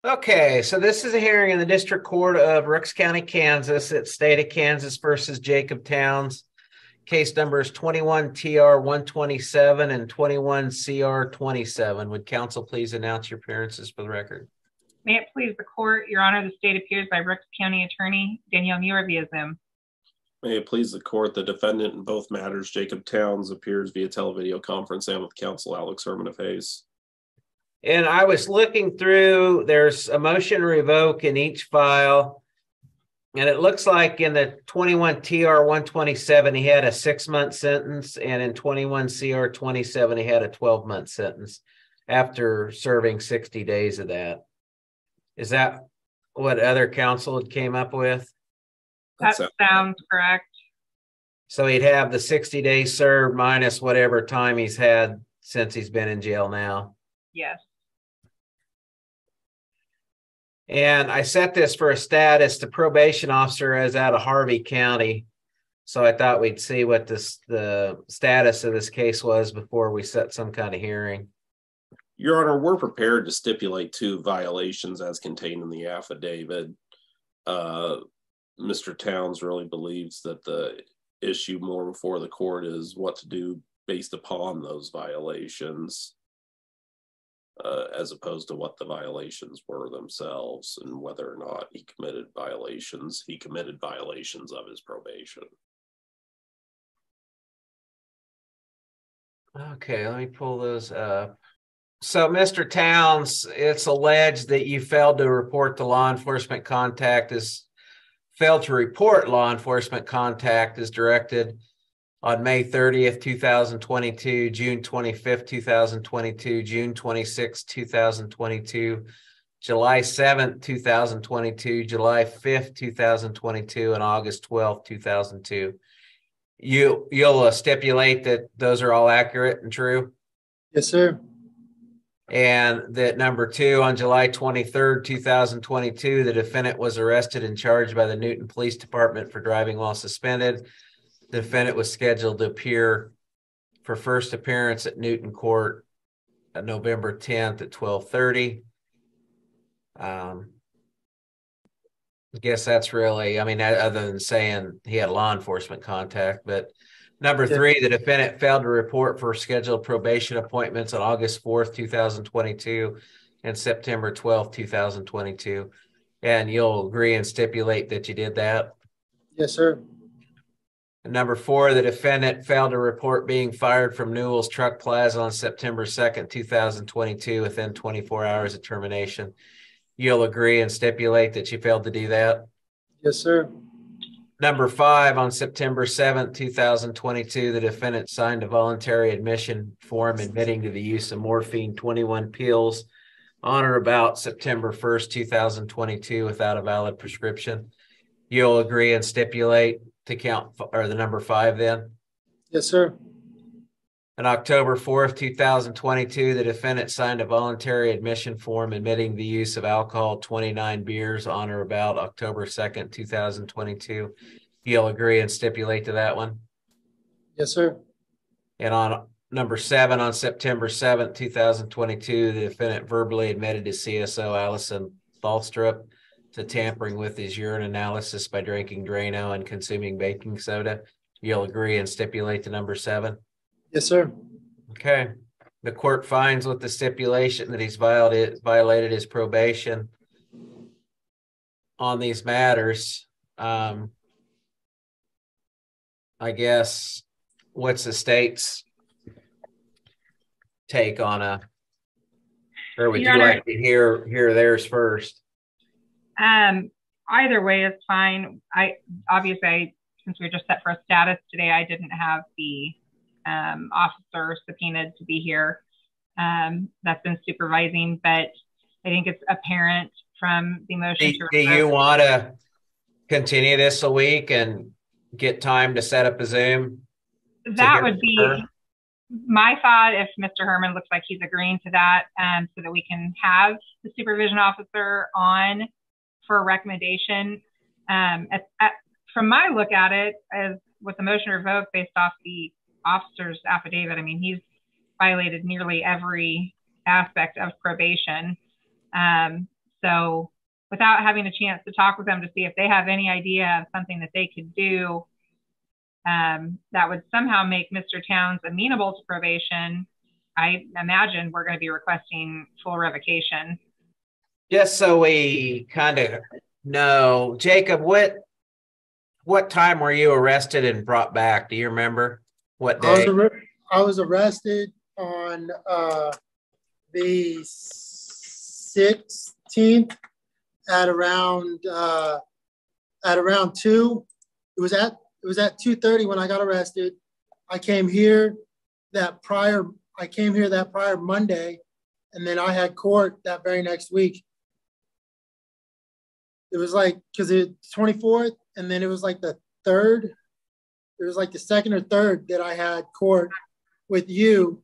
Okay, so this is a hearing in the District Court of Rooks County, Kansas. It's State of Kansas versus Jacob Towns. Case numbers 21 TR 127 and 21 CR 27. Would counsel please announce your appearances for the record? May it please the court, Your Honor, the state appears by Rooks County Attorney Danielle Muir via Zoom. May it please the court, the defendant in both matters, Jacob Towns, appears via televideo conference and with counsel Alex Herman of Hayes. And I was looking through, there's a motion to revoke in each file. And it looks like in the 21 TR 127, he had a 6-month sentence. And in 21 CR 27, he had a 12-month sentence after serving 60 days of that. Is that what other counsel had came up with? That sounds correct. So he'd have the 60 days served minus whatever time he's had since he's been in jail now. Yes. And I set this for a status. The probation officer is out of Harvey County. So I thought we'd see what the status of this case was before we set some kind of hearing. Your Honor, we're prepared to stipulate 2 violations as contained in the affidavit. Mr. Towns really believes that the issue more before the court is what to do based upon those violations, as opposed to what the violations were themselves and whether or not he committed violations. He committed violations of his probation. Okay, let me pull those up. So, Mr. Towns, it's alleged that you failed to report law enforcement contact as directed on May 30th, 2022, June 25th, 2022, June 26th, 2022, July 7th, 2022, July 5th, 2022, and August 12th, 2002. You'll stipulate that those are all accurate and true? Yes, sir. And that number 2, on July 23rd, 2022, the defendant was arrested and charged by the Newton Police Department for driving while suspended. The defendant was scheduled to appear for first appearance at Newton Court on November 10th at 12:30. I guess that's really, I mean, other than saying he had law enforcement contact, but number 3, the defendant failed to report for scheduled probation appointments on August 4th, 2022 and September 12th, 2022. And you'll agree and stipulate that you did that? Yes, sir. And number 4, the defendant failed to report being fired from Newell's Truck Plaza on September 2nd, 2022 within 24 hours of termination. You'll agree and stipulate that you failed to do that? Yes, sir. Number 5, on September 7th, 2022, the defendant signed a voluntary admission form admitting to the use of morphine 21 pills on or about September 1st, 2022 without a valid prescription. You'll agree and stipulate to count, or the number 5 then? Yes, sir. On October 4th, 2022, the defendant signed a voluntary admission form admitting the use of alcohol 29 beers on or about October 2nd, 2022. You'll agree and stipulate to that one? Yes, sir. And on number 7, on September 7th, 2022, the defendant verbally admitted to CSO Allison Thalstrup to tampering with his urine analysis by drinking Drano and consuming baking soda. You'll agree and stipulate to number 7? Yes, sir. Okay. The court finds with the stipulation that he's violated his probation on these matters. I guess, what's the state's take on or would you like to hear theirs first? Either way is fine. Obviously, since we were just set for a status today, I didn't have the officer subpoenaed to be here. That's been supervising, but I think it's apparent from the motion. Do you want to continue this a week and get time to set up a Zoom? That would be my thought, if Mr. Herman looks like he's agreeing to that, so that we can have the supervision officer on for a recommendation. From my look at it, as with the motion revoked based off the officer's affidavit, I mean, he's violated nearly every aspect of probation. So without having a chance to talk with them to see if they have any idea of something that they could do that would somehow make Mr. Towns amenable to probation, I imagine we're going to be requesting full revocation. Just so we kind of know, Jacob, what time were you arrested and brought back? Do you remember what day? I was arrested on the 16th at around 2. It was at 2:30 when I got arrested. I came here that prior Monday, and then I had court that very next week. It was like, because it's 24th, and then it was like the 3rd. It was like the 2nd or 3rd that I had court with you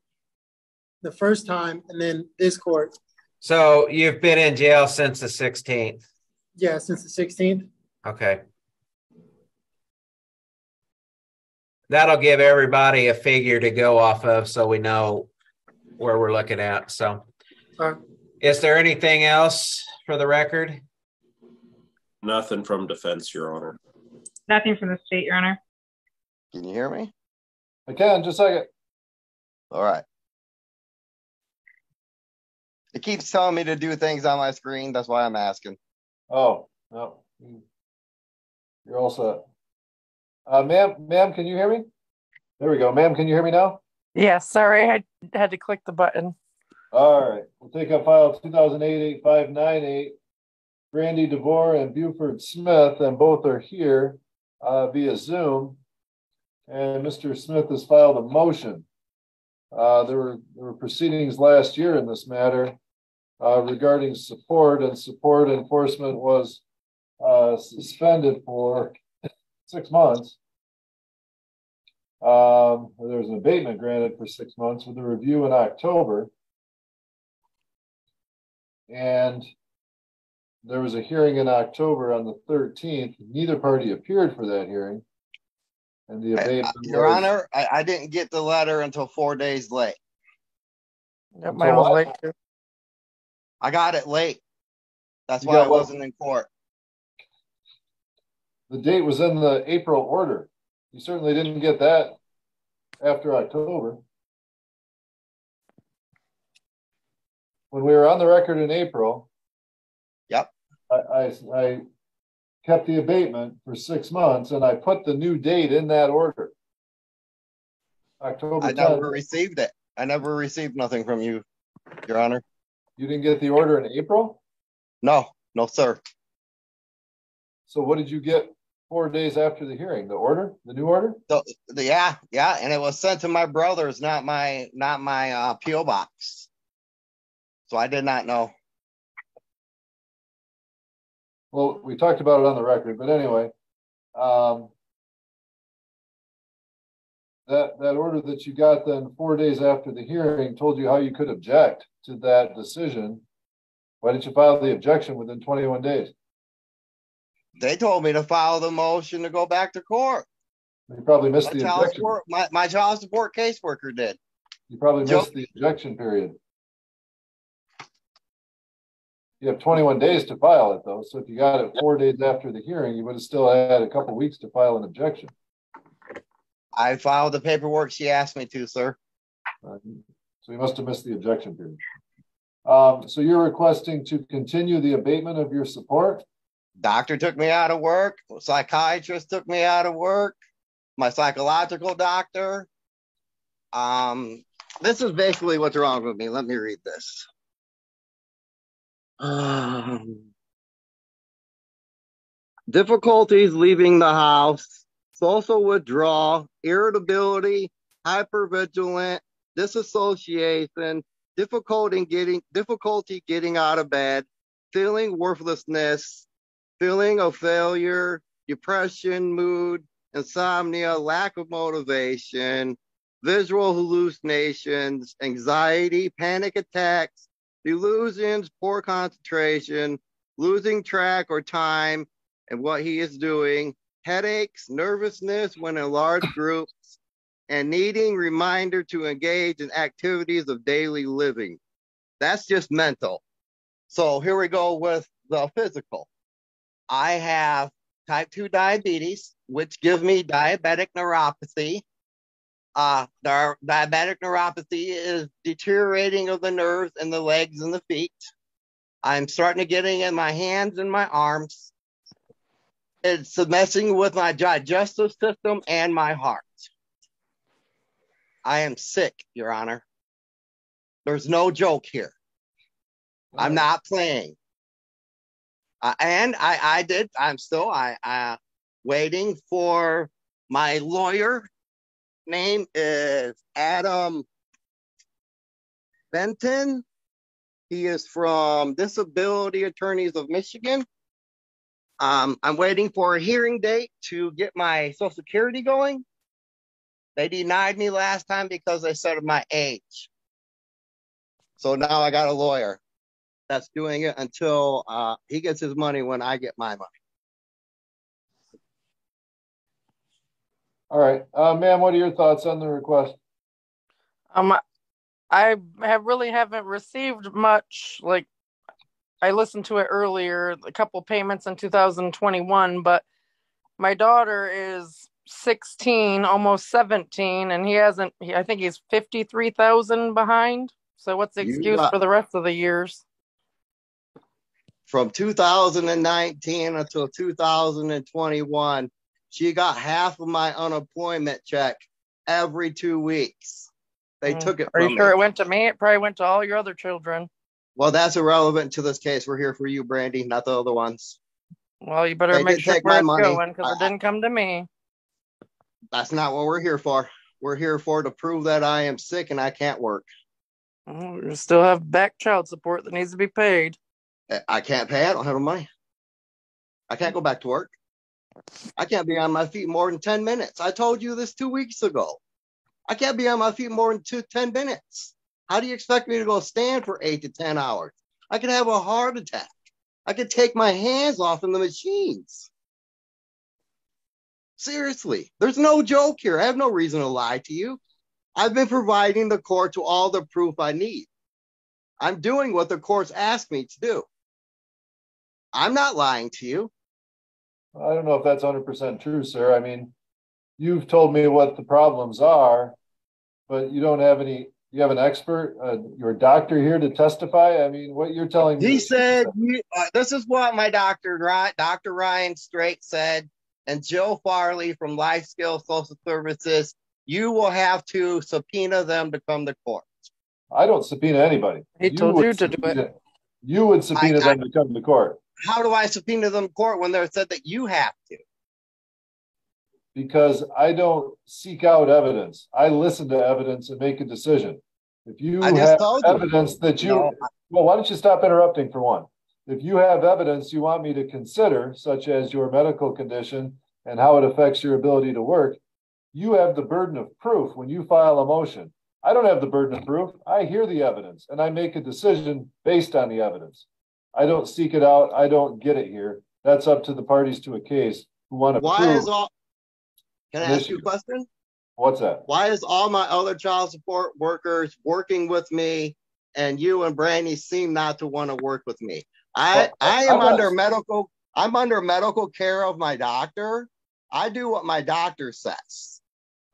the first time, and then this court. So you've been in jail since the 16th? Yeah, since the 16th. Okay. That'll give everybody a figure to go off of so we know where we're looking at. So is there anything else for the record? Nothing from defense, Your Honor. Nothing from the state, Your Honor. Can you hear me? I can, just a second. All right. It keeps telling me to do things on my screen. That's why I'm asking. Oh, no. You're all set. Ma'am, can you hear me? There we go. Ma'am, can you hear me now? Yeah, sorry, I had to click the button. All right. We'll take up file 2008-8598. Randy DeVore and Buford Smith, and both are here via Zoom. And Mr. Smith has filed a motion. There were proceedings last year in this matter regarding support, and support enforcement was suspended for 6 months. There was an abatement granted for 6 months with a review in October. And there was a hearing in October on the 13th. Neither party appeared for that hearing. And the abatement Your Honor, I didn't get the letter until 4 days late. Yep, mine was late too. I got it late. That's why I wasn't in court. The date was in the April order. You certainly didn't get that after October. When we were on the record in April, yep, I kept the abatement for 6 months, and I put the new date in that order. October 10th. I never received it. I never received nothing from you, Your Honor. You didn't get the order in April? No, sir. So what did you get 4 days after the hearing? The order? The new order? Yeah, and it was sent to my brother's, not my P.O. box. So I did not know. Well, we talked about it on the record, but anyway, that order that you got then 4 days after the hearing told you how you could object to that decision. Why didn't you file the objection within 21 days? They told me to file the motion to go back to court. You probably missed the objection. My child support caseworker did. You probably missed the objection period. You have 21 days to file it, though. So if you got it 4 days after the hearing, you would have still had a couple weeks to file an objection. I filed the paperwork she asked me to, sir. So you must have missed the objection period. So you're requesting to continue the abatement of your support? Doctor took me out of work. Psychiatrist took me out of work. My psychological doctor. This is basically what's wrong with me. Let me read this. Difficulties leaving the house, social withdrawal, irritability, hypervigilant, disassociation, difficulty getting out of bed, feeling worthlessness, feeling of failure, depression, mood, insomnia, lack of motivation, visual hallucinations, anxiety, panic attacks, delusions, poor concentration, losing track or time and what he is doing, headaches, nervousness when in large groups, and needing reminder to engage in activities of daily living. That's just mental. So here we go with the physical. I have type 2 diabetes, which gives me diabetic neuropathy. The diabetic neuropathy is deteriorating of the nerves in the legs and the feet. I'm starting to get it in my hands and my arms. It's messing with my digestive system and my heart. I am sick, Your Honor. There's no joke here. I'm not playing. I'm still waiting for my lawyer. Name is Adam Benton. He is from Disability Attorneys of Michigan. I'm waiting for a hearing date to get my Social Security going. They denied me last time because they said of my age. So now I got a lawyer that's doing it until he gets his money when I get my money. All right, ma'am, what are your thoughts on the request? I haven't received much. Like, I listened to it earlier, a couple payments in 2021, but my daughter is 16, almost 17, and I think he's 53,000 behind. So what's the excuse for the rest of the years? From 2019 until 2021, she got half of my unemployment check every 2 weeks. They took it from me. Are you sure it went to me? It probably went to all your other children. Well, that's irrelevant to this case. We're here for you, Brandy, not the other ones. Well, you better make sure where it's going, because it didn't come to me. That's not what we're here for. We're here to prove that I am sick and I can't work. You still have back child support that needs to be paid. I can't pay. I don't have the money. I can't go back to work. I can't be on my feet more than 10 minutes. I told you this 2 weeks ago. I can't be on my feet more than 10 minutes. How do you expect me to go stand for 8 to 10 hours? I could have a heart attack. I could take my hands off in the machines. Seriously, there's no joke here. I have no reason to lie to you. I've been providing the court to all the proof I need. I'm doing what the court's asked me to do. I'm not lying to you. I don't know if that's 100% true, sir. I mean, you've told me what the problems are, but you don't have any. You have an expert, your doctor here to testify? I mean, what you're telling me. He said, this is what my doctor, Dr. Ryan Straight said, and Jill Farley from Life Skills Social Services, you will have to subpoena them to come to court. I don't subpoena anybody. He told you to do it. You would subpoena them to come to court. How do I subpoena them to court when they're said that you have to? Because I don't seek out evidence. I listen to evidence and make a decision. If you have evidence that well, why don't you stop interrupting for one? If you have evidence you want me to consider, such as your medical condition and how it affects your ability to work, you have the burden of proof when you file a motion. I don't have the burden of proof. I hear the evidence and I make a decision based on the evidence. I don't seek it out. I don't get it here. That's up to the parties to a case who want to prove. Can I ask you a question? What's that? Why is all my other child support workers working with me and you and Brandy seem not to want to work with me? I'm under medical care of my doctor. I do what my doctor says.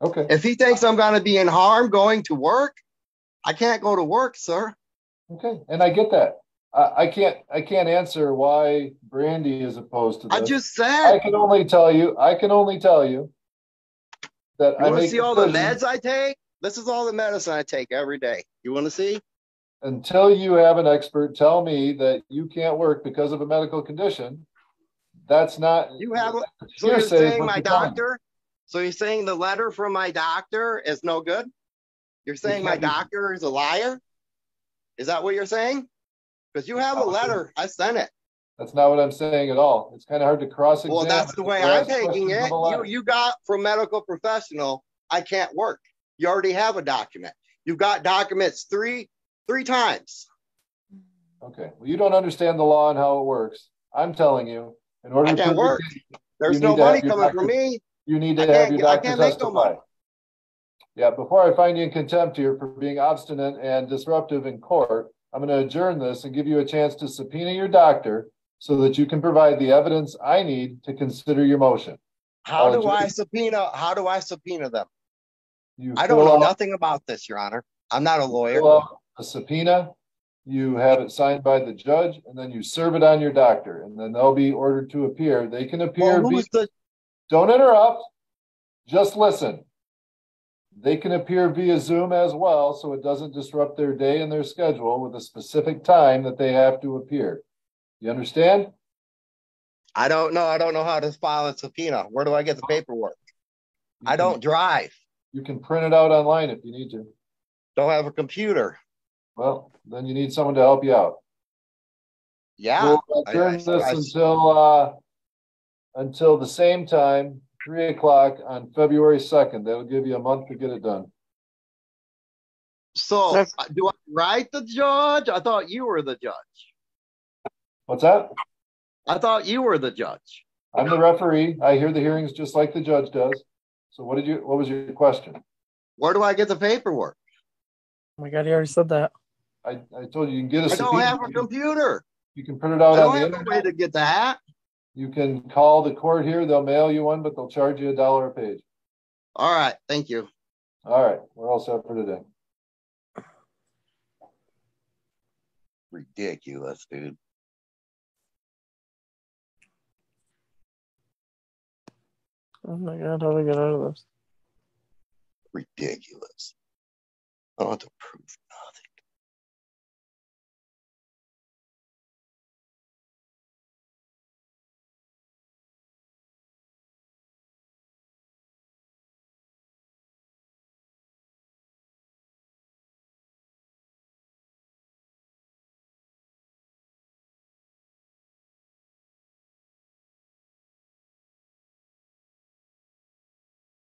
Okay. If he thinks I'm going to be in harm going to work, I can't go to work, sir. Okay. And I get that. I can't answer why Brandy is opposed to this. I just said. I can only tell you that you want to see all the meds I take? This is all the medicine I take every day. You want to see? Until you have an expert tell me that you can't work because of a medical condition, that's not. You have. So you're saying my doctor? So you're saying the letter from my doctor is no good? You're saying my doctor is a liar? Is that what you're saying? Because you have a letter. I sent it. That's not what I'm saying at all. It's kind of hard to cross-examine. Well, that's the way I'm taking it. You got from medical professional, I can't work. You already have a document. You've got documents three times. Okay. Well, you don't understand the law and how it works. I'm telling you, in order to work. There's no money coming from me. You need to have your doctor testify. Yeah, before I find you in contempt here for being obstinate and disruptive in court, I'm going to adjourn this and give you a chance to subpoena your doctor so that you can provide the evidence I need to consider your motion. How do I subpoena them? You I don't know fill out nothing about this, Your Honor. I'm not a lawyer. a subpoena, you have it signed by the judge, and then you serve it on your doctor, and then they'll be ordered to appear. They can appear. Don't interrupt. Just listen. They can appear via Zoom as well, so it doesn't disrupt their day and their schedule with a specific time that they have to appear. You understand? I don't know. I don't know how to file a subpoena. Where do I get the paperwork? I don't drive. You can print it out online if you need to. Don't have a computer. Well, then you need someone to help you out. Yeah. We'll adjourn this until the same time, 3 o'clock on February 2nd. That'll give you a month to get it done. So, do I write the judge? I thought you were the judge. What's that? I thought you were the judge. I'm the referee. I hear the hearings just like the judge does. So what was your question? Where do I get the paperwork? Oh my God, he already said that. I told you can get a subpoena. I don't have a computer. You can print it out on the internet. I don't have a way to get that. You can call the court here. They'll mail you one, but they'll charge you $1 a page. All right. Thank you. All right. We're all set for today. Ridiculous, dude. Oh my God, how do we get out of this? Ridiculous. I don't have to prove nothing.